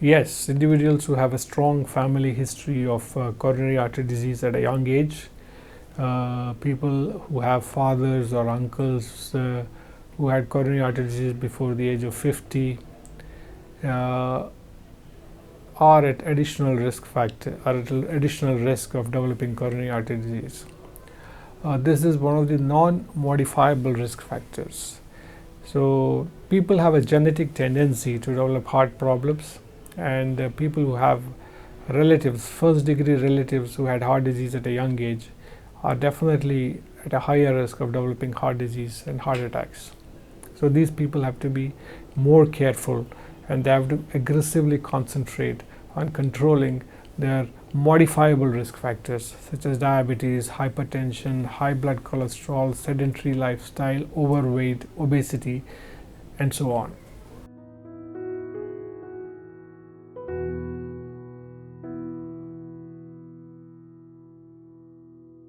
Yes, individuals who have a strong family history of coronary artery disease at a young age, people who have fathers or uncles who had coronary artery disease before the age of 50 are at additional risk of developing coronary artery disease. This is one of the non-modifiable risk factors. So people have a genetic tendency to develop heart problems, and people who have relatives, first degree relatives who had heart disease at a young age are definitely at a higher risk of developing heart disease and heart attacks. So these people have to be more careful, and they have to aggressively concentrate on controlling their modifiable risk factors such as diabetes, hypertension, high blood cholesterol, sedentary lifestyle, overweight, obesity, and so on.